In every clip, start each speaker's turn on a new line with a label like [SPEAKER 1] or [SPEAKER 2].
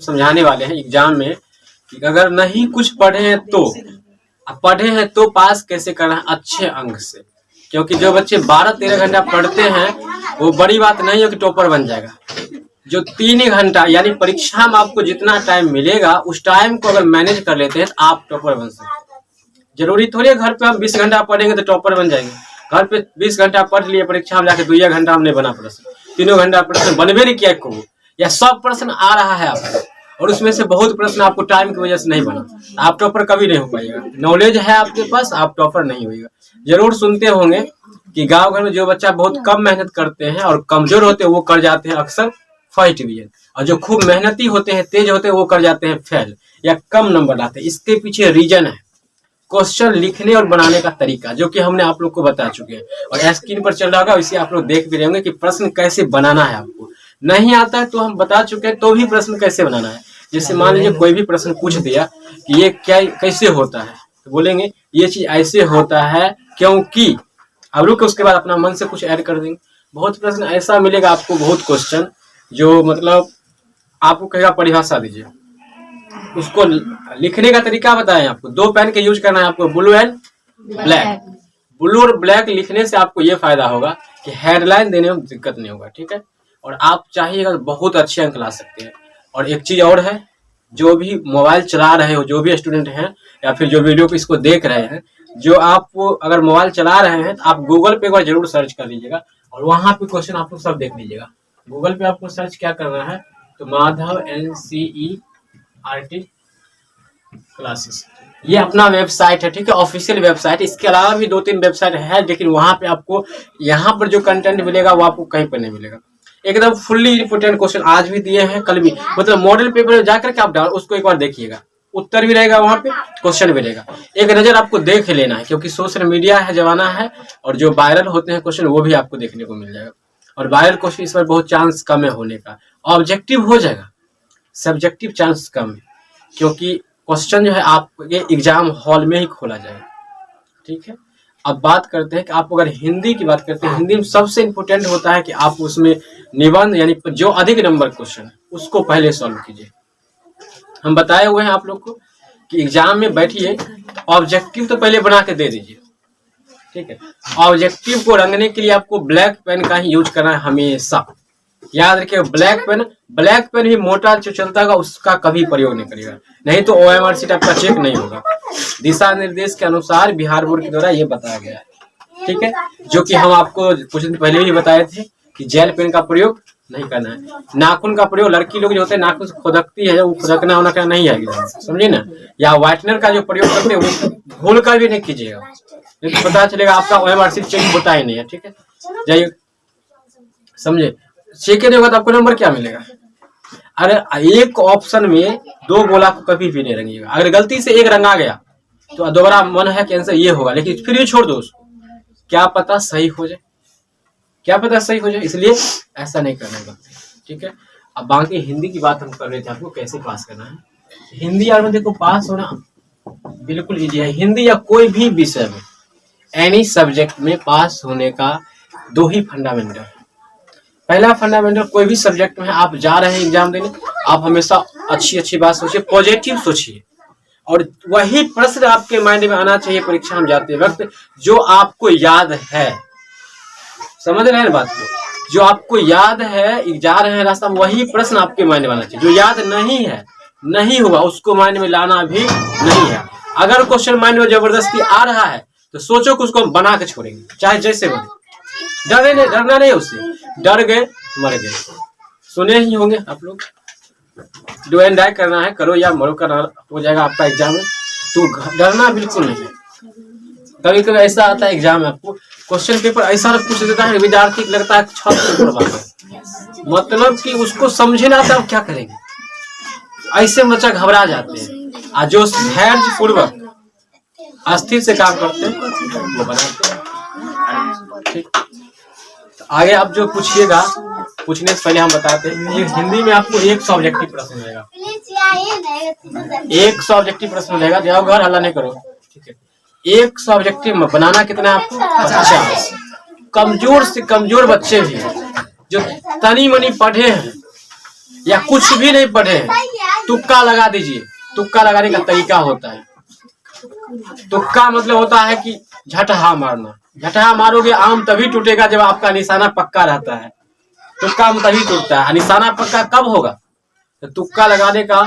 [SPEAKER 1] समझाने वाले हैं एग्जाम में कि अगर नहीं कुछ पढ़े हैं तो, अब पढ़े हैं तो पास कैसे करना है अच्छे अंक से। क्योंकि जो बच्चे 12-13 घंटा पढ़ते हैं वो बड़ी बात नहीं है कि टॉपर बन जाएगा। जो 3 घंटा यानी परीक्षा में आपको जितना टाइम मिलेगा उस टाइम को अगर मैनेज कर लेते हैं तो आप टॉपर बन सकते हैं। जरूरी थोड़ी है घर पे हम 20 घंटा पढ़ेंगे तो टॉपर बन जाएंगे। घर पे 20 घंटा पढ़ लिए, परीक्षा में जाके 2 घंटा हमने बना प्रश्न, 3 घंटा प्रश्न बनबे नहीं किया को, या सब प्रश्न आ रहा है आपको और उसमें से बहुत प्रश्न आपको टाइम की वजह से नहीं बना, आप टॉपर कभी नहीं हो पाएगा। नॉलेज है आपके पास, आप टॉपर नहीं होगा। जरूर सुनते होंगे कि गांव घर में जो बच्चा बहुत कम मेहनत करते हैं और कमजोर होते हैं वो कर जाते हैं अक्सर फर्स्ट डिवीजन, और जो खूब मेहनती होते हैं, तेज होते हैं, वो कर जाते हैं फेल या कम नंबर लाते हैं। इसके पीछे रीजन है क्वेश्चन लिखने और बनाने का तरीका, जो कि हमने आप लोग को बता चुके हैं और स्क्रीन पर चल रहा होगा, इसे आप लोग देख भी रहे होंगे कि प्रश्न कैसे बनाना है। आपको नहीं आता है तो हम बता चुके हैं, तो भी प्रश्न कैसे बनाना है। जैसे मान लीजिए कोई भी प्रश्न पूछ दिया कि ये क्या कैसे होता है, तो बोलेंगे ये चीज ऐसे होता है क्योंकि, अब रुक उसके बाद अपना मन से कुछ ऐड कर देंगे। बहुत प्रश्न ऐसा मिलेगा आपको, बहुत क्वेश्चन जो मतलब आपको कहेगा परिभाषा दीजिए, उसको लिखने का तरीका बताएं। आपको 2 पेन के यूज करना है आपको, ब्लू एंड ब्लैक। ब्लू और ब्लैक लिखने से आपको ये फायदा होगा कि हेडलाइन देने में दिक्कत नहीं होगा, ठीक है। और आप चाहिएगा बहुत अच्छे अंक ला सकते हैं। और एक चीज और है, जो भी मोबाइल चला रहे हो, जो भी स्टूडेंट हैं या फिर जो वीडियो को इसको देख रहे हैं, जो आप अगर मोबाइल चला रहे हैं तो आप गूगल पे एक बार जरूर सर्च कर लीजिएगा और वहां पे क्वेश्चन आप लोग सब देख लीजिएगा। गूगल पे आपको सर्च क्या करना है, तो माधव NCERT क्लासेस, ये अपना वेबसाइट है, ठीक है, ऑफिशियल वेबसाइट। इसके अलावा भी 2-3 वेबसाइट है, लेकिन वहां पे आपको यहाँ पर जो कंटेंट मिलेगा वो आपको कहीं पर नहीं मिलेगा। एकदम फुल्ली इंपोर्टेंट क्वेश्चन आज भी दिए हैं, कल भी, मतलब मॉडल पेपर में जाकर के आप डाल उसको एक बार देखिएगा, उत्तर भी रहेगा वहां पे, क्वेश्चन भी रहेगा। एक नजर आपको देख लेना है, क्योंकि सोशल मीडिया है जमाना है और जो वायरल होते हैं क्वेश्चन वो भी आपको देखने को मिल जाएगा। और वायरल क्वेश्चन इस पर बहुत चांस कम है होने का, ऑब्जेक्टिव हो जाएगा, सब्जेक्टिव चांस कम है, क्योंकि क्वेश्चन जो है आपके एग्जाम हॉल में ही खोला जाएगा, ठीक है। अब बात करते हैं कि आप अगर हिंदी की बात करते हैं, हिंदी में सबसे इंपॉर्टेंट होता है कि आप उसमें निबंध यानी जो अधिक नंबर क्वेश्चन है उसको पहले सॉल्व कीजिए। हम बताए हुए हैं आप लोग को कि एग्जाम में बैठिए, ऑब्जेक्टिव तो पहले बना के दे दीजिए, ठीक है। ऑब्जेक्टिव को रंगने के लिए आपको ब्लैक पेन का ही यूज करना है हमेशा, याद रखिए। ब्लैक पेन ही मोटा जो चलता होगा उसका कभी प्रयोग नहीं करेगा, नहीं तो OMR शीट आपका चेक नहीं होगा। दिशा निर्देश के अनुसार बिहार बोर्ड के द्वारा ये बताया गया है, ठीक है, जो कि हम आपको कुछ दिन पहले ही बताए थे कि जेल पेन का प्रयोग नहीं करना है। नाखून का प्रयोग, लड़की लोग जो होते हैं नाखून से खुदकती है, वो खुदकना होना क्या नहीं आएगा, समझिए ना। या व्हाइटनर का जो प्रयोग करते हैं वो भूल कर भी नहीं कीजिएगा, नहीं तो पता चलेगा आपका OMR शीट चेक होता ही नहीं है, ठीक है। जाइए, समझे, चेक नहीं होगा तो आपको नंबर क्या मिलेगा। अरे एक ऑप्शन में 2 गोला को कभी भी नहीं रंगिएगा, अगर गलती से एक रंगा गया तो दोबारा मन है कि आंसर ये होगा, लेकिन फिर ये छोड़ दो उसको, क्या पता सही हो जाए, क्या पता सही हो जाए, इसलिए ऐसा नहीं करना है गलती, ठीक है। अब बाकी हिंदी की बात हम कर रहे थे, आपको कैसे पास करना है। हिंदी यार में देखो, पास होना बिल्कुल इजी है। हिंदी या कोई भी विषय में, एनी सब्जेक्ट में पास होने का 2 ही फंडामेंटल है। पहला फंडामेंटल, कोई भी सब्जेक्ट में आप जा रहे हैं एग्जाम देने, आप हमेशा अच्छी बात सोचिए, पॉजिटिव सोचिए, और वही प्रश्न आपके माइंड में आना चाहिए परीक्षा में जाते वक्त जो आपको याद है। समझ रहे हैं बात को, जो आपको याद है, जा रहे हैं रास्ता में, वही प्रश्न आपके माइंड में आना चाहिए। जो याद नहीं है, नहीं हुआ, उसको माइंड में लाना भी नहीं है। अगर क्वेश्चन माइंड में जबरदस्ती आ रहा है तो सोचो कि उसको बना के छोड़ेंगे, चाहे जैसे बने। डरना नहीं, उससे डर गए मर गए, सुने ही होंगे आप लोग। डू एंड डाई करना है, करो या मरो, करना हो जाएगा आपका एग्जाम में, तो डरना बिल्कुल नहीं है। कभी कभी ऐसा आता है एग्जाम में, आपको क्वेश्चन पेपर ऐसा पूछ देता है विद्यार्थी को लगता है छत से ऊपर बात है, मतलब कि उसको समझे ना आता, क्या करेंगे, ऐसे बच्चा घबरा जाते हैं। और जो धैर्य पूर्वक अस्थिर से काम करते हैं वो बनाते हैं, ठीक। आगे आप जो पूछिएगा, पूछने से पहले हम बताते हैं, ये हिंदी में आपको 1 सब्जेक्टिव प्रश्न मिलेगा, 1 सब्जेक्टिव प्रश्न मिलेगा। जाओ घर, हल्ला नहीं करो, ठीक है। 1 सब्जेक्टिव में बनाना कितना है आपको, 50। कमजोर से कमजोर बच्चे भी जो तनी मनी पढ़े हैं या कुछ भी नहीं पढ़े हैं, तुक्का लगा दीजिए। तुक्का लगाने का तरीका होता है, तुक्का मतलब होता है कि झटहा मारना। झटहा मारोगे आम तभी टूटेगा जब आपका निशाना पक्का रहता है। तुक्का आम तभी टूटता है। निशाना पक्का कब होगा? तो तुक्का लगाने का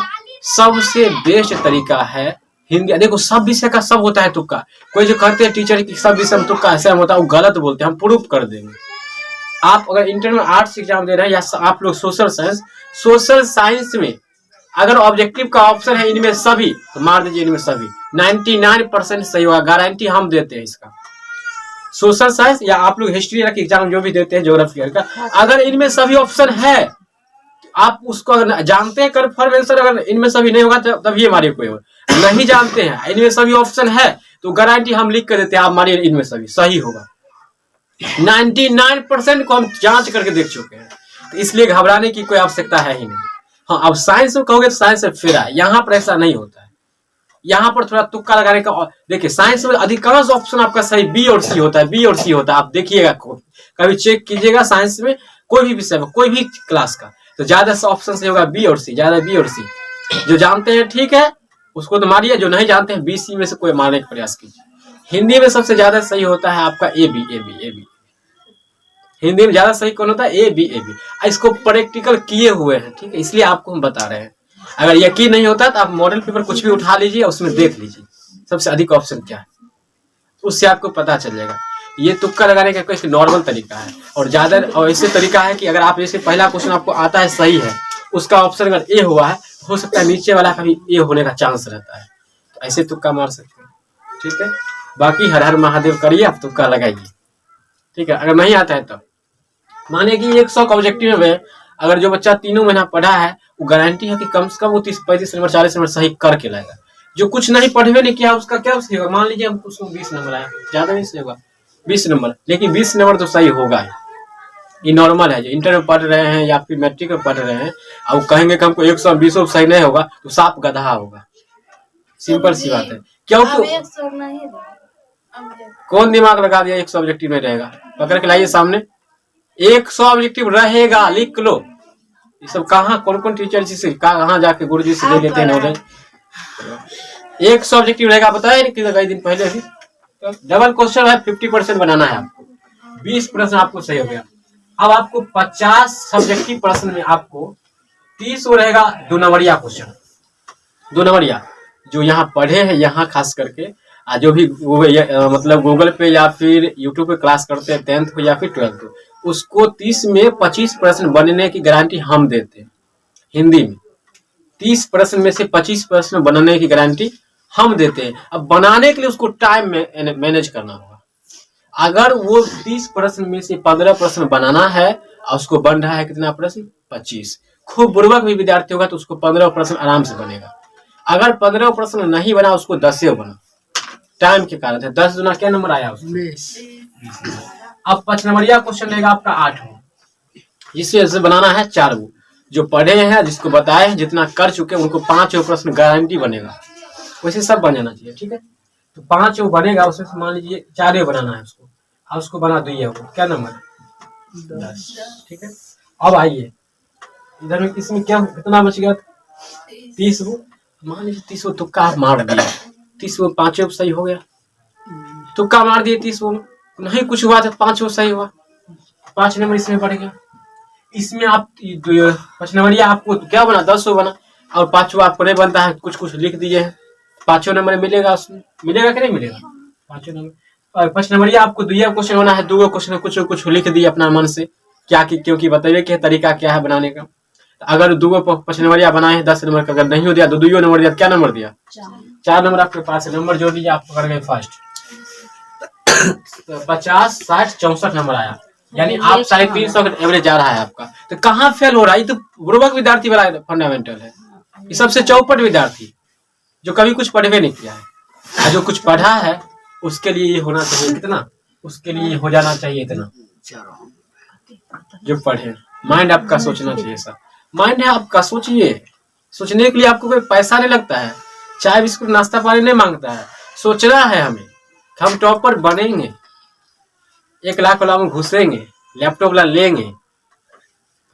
[SPEAKER 1] सबसे बेस्ट तरीका है हिंदी। देखो सब विषय का सब होता है तुक्का। कोई जो कहते हैं टीचर की सब विषय में तुक्का ऐसा होता है, वो गलत बोलते हैं, हम प्रूफ कर देंगे। आप अगर इंटर में आर्ट्स एग्जाम दे रहे हैं या आप लोग सोशल साइंस में अगर ऑब्जेक्टिव का ऑप्शन है इनमें सभी, तो मार दीजिए इनमें सभी। 99% सही होगा, गारंटी हम देते हैं इसका। सोशल साइंस या आप लोग हिस्ट्री का एग्जाम जो भी देते हैं ज्योग्राफी का, अगर इनमें सभी ऑप्शन है आप उसको अगर जानते हैं कन्फर्म आंसर, अगर इनमें सभी नहीं होगा तब ये मारिए। कोई नहीं जानते हैं इनमें सभी ऑप्शन है तो गारंटी हम लिख कर देते हैं, आप मारिए इनमें सभी सही होगा। 99% को हम जांच करके देख चुके हैं, तो इसलिए घबराने की कोई आवश्यकता है ही नहीं। हाँ, अब साइंस में कहोगे तो साइंस में फिर है, यहाँ पर ऐसा नहीं होता है। यहाँ पर थोड़ा तुक्का लगाने का। देखिए साइंस में अधिकांश ऑप्शन आपका सही बी और सी होता है, बी और सी होता है। आप देखिएगा, कभी चेक कीजिएगा साइंस में कोई भी विषय में कोई भी क्लास का, तो ज्यादा से ऑप्शन से होगा बी और सी, ज्यादा बी और सी। जो जानते हैं ठीक है उसको तो मारिए, जो नहीं जानते हैं बी सी में से कोई मारने का प्रयास कीजिए। हिंदी में सबसे ज्यादा सही होता है आपका A B, A B, A B. Hindi में ज्यादा सही कौन होता है? A B, A B. इसको प्रैक्टिकल किए हुए हैं, ठीक है, इसलिए आपको हम बता रहे हैं। अगर यकीन नहीं होता तो आप मॉडल पेपर कुछ भी उठा लीजिए, उसमें देख लीजिए सबसे अधिक ऑप्शन क्या है, उससे आपको पता चल जाएगा। ये तुक्का लगाने का कोई नॉर्मल तरीका है, और ज्यादा और ऐसे तरीका है कि अगर आप जैसे पहला क्वेश्चन आपको आता है सही है, उसका ऑप्शन अगर ए हुआ है, हो सकता है नीचे वाला का भी ए होने का चांस रहता है, तो ऐसे तुक्का मार सकते हैं। ठीक है, बाकी हर हर महादेव करिए, आप तुक्का लगाइए। ठीक है, अगर नहीं आता है तो माने कि 100 का ऑब्जेक्टिव में अगर जो बच्चा 3 महीना पढ़ा है, वो गारंटी है कि कम से कम वो 30-35 नंबर 40 नंबर सही करके लाएगा। जो कुछ नहीं पढ़वे नहीं किया उसका क्या सही होगा? मान लीजिए हम उसको 20 नंबर आया, ज्यादा नहीं सही होगा 20 नंबर, लेकिन 20 नंबर तो सही होगा ही। ये नॉर्मल है। जो इंटर में पढ़ रहे हैं या फिर मैट्रिक में पढ़ रहे हैं और कहेंगे कि हमको 120 सही नहीं होगा, तो साफ गधा होगा। सिंपल सी बात है। क्योंकि कौन दिमाग लगा दिया 100 ऑब्जेक्टिव में रहेगा? पकड़ के लाइए सामने, 100 ऑब्जेक्टिव रहेगा, लिख लो। ये सब कहाँ कौन कौन टीचर जी से कहाँ जाके गुरु जी से ले लेते हैं नॉलेज। 100 ऑब्जेक्टिव रहेगा, बताया नहीं कई दिन पहले भी। तो डबल क्वेश्चन है, 50% बनाना है आपको, 20% आपको सही हो गया। अब आपको 50 सब्जेक्टिव प्रश्न में आपको 30 वो रहेगा 2 नंबरिया क्वेश्चन। 2 नंबरिया जो यहाँ पढ़े हैं, यहाँ खास करके जो भी मतलब गूगल पे या फिर यूट्यूब पे क्लास करते हैं 10th को या फिर 12th को, उसको 30 में 25% बनने की गारंटी हम देते हैं। हिंदी में 30% में से 25% बनने की गारंटी हम देते हैं। अब बनाने के लिए उसको टाइम में मैनेज करना होगा। अगर वो 30% में से 15% बनाना है और उसको बन रहा है कितना प्रश्न? 25। खूब बुर्बक भी विद्यार्थी होगा तो उसको 15% आराम से बनेगा। अगर 15% नहीं बना, उसको 10 बना, टाइम के कारण है। 10 गुना क्या नंबर आया उसको? अब 5 नंबरिया क्वेश्चन रहेगा आपका 8, जिससे बनाना है 4। जो पढ़े हैं, जिसको बताए हैं, जितना कर चुके हैं, उनको 5 प्रश्न गारंटी बनेगा। वैसे सब बन जाना चाहिए। ठीक है, तो 5 बनेगा, उसमें मान लीजिए 4 बनाना है उसको, और उसको बना दिए हो क्या नंबर? 10। ठीक है, अब आइए इधर में, इसमें क्या कितना बच गया? 30। मान लीजिए 30 तुक्का आप मार दिए, 30 5 सही हो गया। तुक्का मार दिए 30 नहीं कुछ हुआ तो 5 सही हुआ, 5 नंबर इसमें बढ़ गया। इसमें आप 5 नंबरिया आपको क्या बना? 10 बना, और 5 आपको नहीं बनता है, कुछ कुछ लिख दिए हैं, 5 नंबर मिलेगा। उसमें मिलेगा कि नहीं मिलेगा? 5 नंबर। और 5 नंबरिया आपको 2 क्वेश्चन होना है, 2 क्वेश्चन कुछ कुछ लिख दिए अपना मन से, क्या कि क्योंकि बताइए कि तरीका क्या है बनाने का। अगर 2 5 नंबरिया बनाए हैं 10 नंबर का, अगर नहीं हो दिया तो 2 नंबर दिया, क्या नंबर दिया? 4 नंबर आपके पास है। नंबर जोड़ लीजिए, आप पकड़ गए फर्स्ट। तो 50, 60, 64 नंबर आया, यानी आप 350 का एवरेज आ रहा है आपका। तो कहाँ फेल हो रहा है? ये तो बुर्बक विद्यार्थी वाला फंडामेंटल है। ये सबसे चौपट विद्यार्थी जो कभी कुछ पढ़वे नहीं किया है, जो कुछ पढ़ा है उसके लिए ये होना चाहिए कितना, उसके लिए हो जाना चाहिए इतना। जो पढ़े, माइंड आपका सोचना चाहिए सर, माइंड है आपका, सोचिए। सोचने के लिए आपको कोई पैसा नहीं लगता है, चाय बिस्कुट नाश्ता पानी नहीं मांगता है। सोचना है हमें, हम टॉपर बनेंगे, 1 लाख वाला में घुसेंगे, लैपटॉप वाला लेंगे,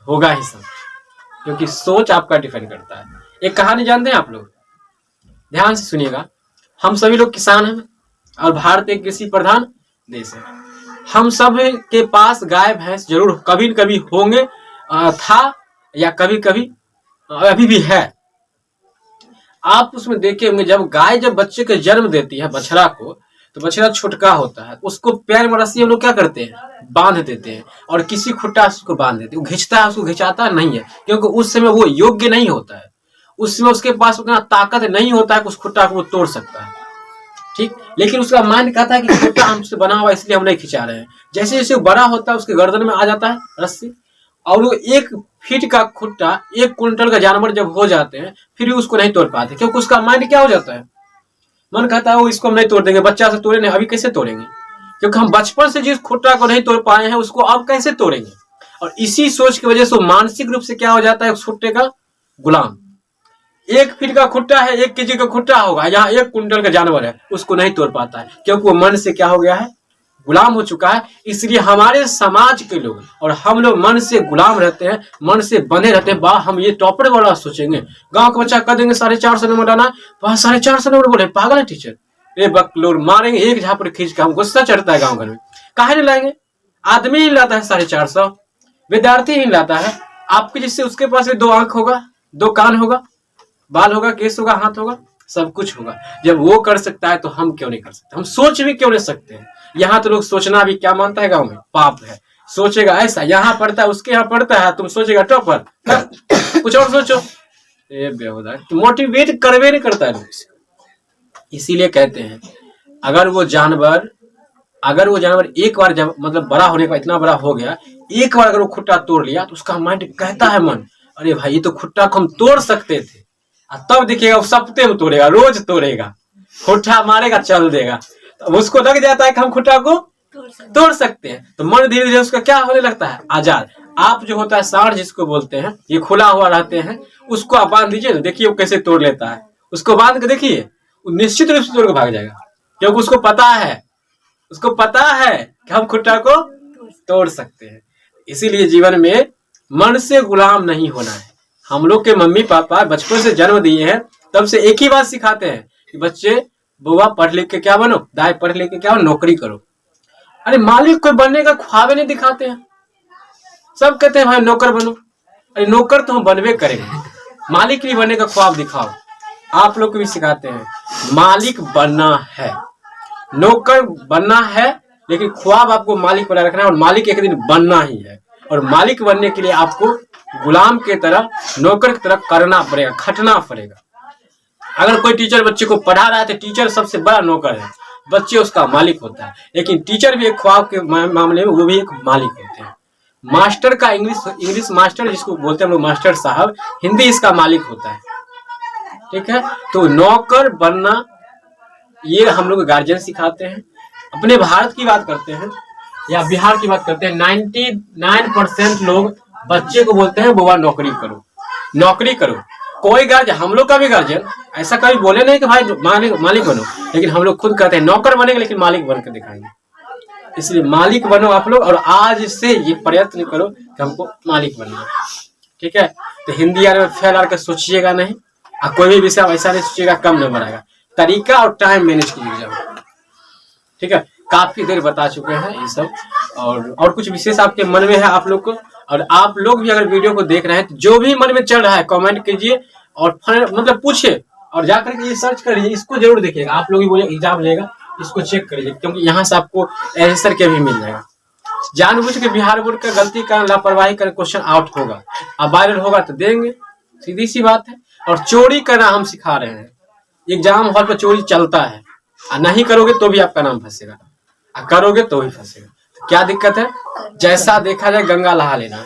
[SPEAKER 1] होगा ही सब, क्योंकि सोच आपका डिपेंड करता है। एक कहानी जानते हैं आप लोग, ध्यान से सुनिएगा। हम सभी लोग किसान हैं और भारत एक कृषि प्रधान देश है। हम सब के पास गाय भैंस जरूर कभी न कभी होंगे, था या कभी कभी अभी भी है। आप उसमें देखे होंगे जब गाय जब बच्चे को जन्म देती है, बछड़ा को, तो बछड़ा छोटका होता है, उसको पैर में रस्सी हम लोग क्या करते हैं, बांध देते हैं और किसी खुट्टा से उसको बांध देते हैं। वो खींचता है, उसको खिंचाता नहीं है, क्योंकि उस समय वो योग्य नहीं होता है, उस समय उसके पास उतना ताकत नहीं होता है कि उस खुट्टा को वो तोड़ सकता है। ठीक, लेकिन उसका माइंड कहता है कि खुट्टा हमसे बना हुआ इसलिए हम नहीं खिंचा रहे हैं। जैसे जैसे बड़ा होता है उसके गर्दन में आ जाता है रस्सी, और वो 1 फीट का खुट्टा 1 क्विंटल का जानवर जब हो जाते हैं फिर भी उसको नहीं तोड़ पाते, क्योंकि उसका माइंड क्या हो जाता है, मन कहता है वो इसको हम नहीं तोड़ देंगे, बच्चा से तोड़े नहीं, अभी कैसे तोड़ेंगे, क्योंकि हम बचपन से जिस खुट्टा को नहीं तोड़ पाए हैं उसको अब कैसे तोड़ेंगे। और इसी सोच की वजह से मानसिक रूप से क्या हो जाता है, उस खुट्टे का गुलाम। 1 फीट का खुट्टा है, 1 केजी का खुट्टा होगा, यहाँ 1 क्विंटल का जानवर है, उसको नहीं तोड़ पाता है, क्योंकि वो मन से क्या हो गया है, गुलाम हो चुका है। इसलिए हमारे समाज के लोग और हम लोग मन से गुलाम रहते हैं, मन से बंधे रहते हैं। वाह हम ये टॉपर वाला सोचेंगे, गांव का बच्चा कर देंगे 450 नंबर लाना, वह 450 नंबर बोले पागल है टीचर, ये बकलोर मारेंगे एक झापड़ खींच के, हम गुस्सा चढ़ता है गाँव घर में। काहे नहीं लाएंगे, आदमी ही लाता है 450, विद्यार्थी ही लाता है। आपके जिससे उसके पास 2 आंख होगा, 2 कान होगा, बाल होगा, केस होगा, हाथ होगा, सब कुछ होगा। जब वो कर सकता है तो हम क्यों नहीं कर सकते, हम सोच भी क्यों नहीं सकते हैं। यहाँ तो लोग सोचना भी क्या मानता है, गांव में पाप है, सोचेगा ऐसा, यहाँ पढ़ता है उसके यहाँ पढ़ता है, तुम सोचेगा टॉपर, कुछ और सोचो, ये बेहुदा मोटिवेट करवे नहीं करता है लोग। इसीलिए कहते हैं अगर वो जानवर एक बार जब मतलब बड़ा होने का इतना बड़ा हो गया, एक बार अगर वो खुट्टा तोड़ लिया तो उसका माइंड कहता है, मन अरे भाई ये तो खुट्टा को हम तोड़ सकते थे, तब देखिएगा वो सप्ते में तोड़ेगा, रोज तोड़ेगा, खुट्टा मारेगा, चल देगा, तो उसको लग जाता है कि हम खुट्टा को तोड़ सकते हैं। तो मन धीरे धीरे उसका क्या होने लगता है, आजाद। आप जो होता है सांड जिसको बोलते हैं, ये खुला हुआ रहते हैं, उसको आप बांध दीजिए, देखिए वो कैसे तोड़ लेता है। उसको बांध के देखिए, वो निश्चित रूप से तोड़ के भाग जाएगा, क्योंकि उसको पता है कि हम खुट्टा को तोड़ सकते हैं। इसीलिए जीवन में मन से गुलाम नहीं होना है। हम लोग के मम्मी पापा बचपन से जन्म दिए हैं, तब से एक ही बात सिखाते हैं कि बच्चे बुआ पढ़ लिख के क्या बनो, दाई पढ़ लिख के क्या बनो, नौकरी करो। अरे मालिक को बनने का ख्वाब नहीं दिखाते हैं, सब कहते हैं भाई नौकर बनो। अरे नौकर तो हम बनवे करेंगे, मालिक भी बनने का ख्वाब दिखाओ। आप लोग को भी सिखाते हैं मालिक बनना है, नौकर बनना है, लेकिन ख्वाब आपको मालिक बना रखना है, और मालिक एक दिन बनना ही है। और मालिक बनने के लिए आपको गुलाम के तरह, नौकर की तरह करना पड़ेगा, खटना पड़ेगा। अगर कोई टीचर बच्चे को पढ़ा रहा है तो टीचर सबसे बड़ा नौकर है, बच्चे उसका मालिक होता है। लेकिन टीचर भी एक ख्वाब के मामले में वो भी एक मालिक होते हैं। मास्टर का इंग्लिश मास्टर जिसको बोलते हैं हम लोग, मास्टर साहब, हिंदी इसका मालिक होता है। ठीक है, तो नौकर बनना ये हम लोग गार्जियन सिखाते हैं। अपने भारत की बात करते हैं या बिहार की बात करते हैं, 99% लोग बच्चे को बोलते हैं बुआ नौकरी करो, नौकरी करो। कोई गार्जियन, हम लोग का भी गार्जियन ऐसा कभी बोले नहीं कि भाई मालिक बनो, लेकिन हम लोग खुद कहते हैं नौकर बनेंगे, लेकिन मालिक बन के दिखाएंगे। इसलिए मालिक बनो आप लोग, और आज से ये प्रयत्न करो कि हमको मालिक बनना है। ठीक है, तो हिंदी यार में फेल आर के सोचिएगा नहीं, और कोई भी विषय ऐसा नहीं सोचिएगा कम नंबर आएगा। तरीका और टाइम मैनेज कीजिएगा। ठीक है, काफी देर बता चुके हैं ये सब, और कुछ विशेष आपके मन में है आप लोग को, और आप लोग भी अगर वीडियो को देख रहे हैं तो जो भी मन में चल रहा है कमेंट कीजिए, और मतलब पूछिए, और जाकर के ये सर्च करिए, इसको जरूर देखिएगा। आप लोग भी बोले एग्जाम लेगा, इसको चेक करिए, क्योंकि यहाँ से आपको आंसर के भी मिल जाएगा। जानबूझ के बिहार बोर्ड का गलती का लापरवाही कर क्वेश्चन आउट होगा, अब वायरल होगा तो देंगे, सीधी सी बात है। और चोरी करना हम सिखा रहे हैं, एग्जाम हॉल पर चोरी चलता है, और नहीं करोगे तो भी आपका नाम फंसेगा, और करोगे तो भी फंसेगा। क्या दिक्कत है, जैसा देखा जाए गंगा नहा लेना है।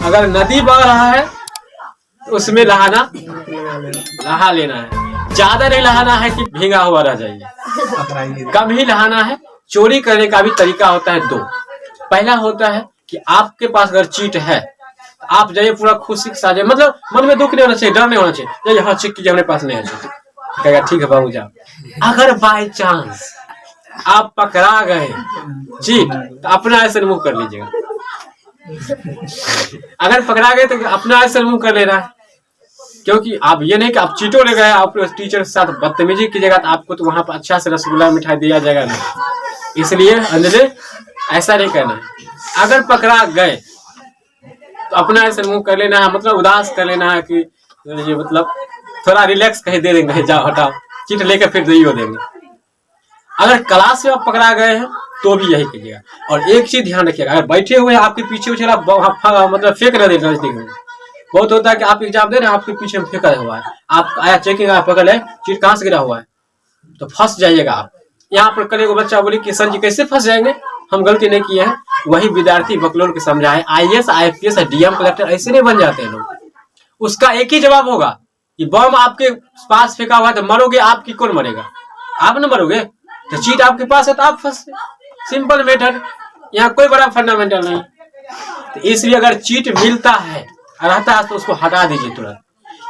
[SPEAKER 1] अगर नदी बह रहा है तो उसमें नहा लेना है, ज्यादा नहीं नहाना है कि भीगा हुआ रह जाइए, कम ही नहाना है। चोरी करने का भी तरीका होता है 2। पहला होता है कि आपके पास अगर चीट है, आप जाइए पूरा खुशी के साथ, मतलब मन में दुख नहीं होना चाहिए, डर नहीं होना चाहिए, हाँ चेक कीजिए हमारे पास नहीं है, कहेगा ठीक है बाबू जाओ। अगर बाय चांस आप पकड़ा गए चीट, तो अपना ऐसे रिमूव कर क्योंकि आप ये नहीं कि आप चीटो ले गए, आप टीचर के साथ बदतमीजी कीजिएगा तो आपको तो वहां पर अच्छा से रसगुल्ला मिठाई दिया जाएगा नहीं। इसलिए अंजलि ऐसा नहीं करना है। अगर पकड़ा गए तो अपना ऐसे मुंह कर लेना है, मतलब उदास कर लेना है कि ये मतलब थोड़ा रिलैक्स कहीं दे देंगे, जाओ हटाओ, चिट लेकर फिर नहीं हो देंगे। अगर क्लास में आप पकड़ा गए हैं तो भी यही कीजिएगा। और एक चीज ध्यान रखिएगा, अगर बैठे हुए आपके पीछे उछेला मतलब फेंक रहे थे नजदीक में, बहुत होता है कि आप एग्जाम दे रहे हैं आपके पीछे में फेंका हुआ है, आप आया चेकिंग पकड़ है चिट कहाँ से गिरा हुआ है, तो फंस जाइएगा आप। यहाँ पर कल एगो बच्चा बोले कि सर जी कैसे फंस जाएंगे, हम गलती नहीं किए हैं। वही विद्यार्थी बकलोल के समझाए IAS IPS DM कलेक्टर ऐसे नहीं बन जाते हैं लोग। उसका एक ही जवाब होगा कि बम आपके पास फेंका हुआ है तो मरोगे, आपकी कौन मरेगा, आप न मरोगे, तो चीट आपके पास है तो आप फंसे। सिंपल मेथड, यहाँ कोई बड़ा फंडामेंटल नहीं। तो इसलिए अगर चीट मिलता है रहता है तो उसको हटा दीजिए तुरंत।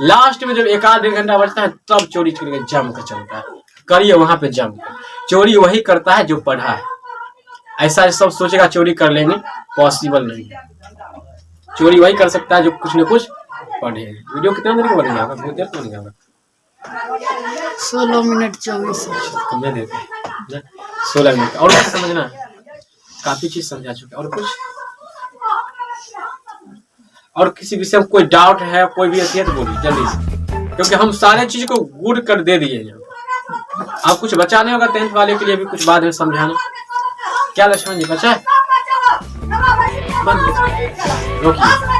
[SPEAKER 1] लास्ट में जब 1-1.5 घंटा बचता है तब चोरी करके जम कर चलता है, करिए वहां पे जम कर। चोरी वही करता है जो पढ़ा है। ऐसा सब सोचेगा चोरी कर लेंगे, पॉसिबल नहीं है। चोरी वही कर सकता है जो कुछ न कुछ पढ़े। वीडियो कितना देर का बनेगा, बहुत देर का बनेगा,
[SPEAKER 2] 16 मिनट 24
[SPEAKER 1] कम देर का 16 मिनट। और कुछ समझना है, काफी चीज समझा चुके। और कुछ, और किसी विषय में कोई डाउट है, कोई भी ऐसी है तो बोलिए जल्दी से, क्योंकि हम सारे चीज को गुड कर दे दिए हैं। आप कुछ बचा नहीं होगा 10th वाले के लिए भी कुछ बाद में समझाना। क्या लक्ष्मण जी बचा है, रोकिए।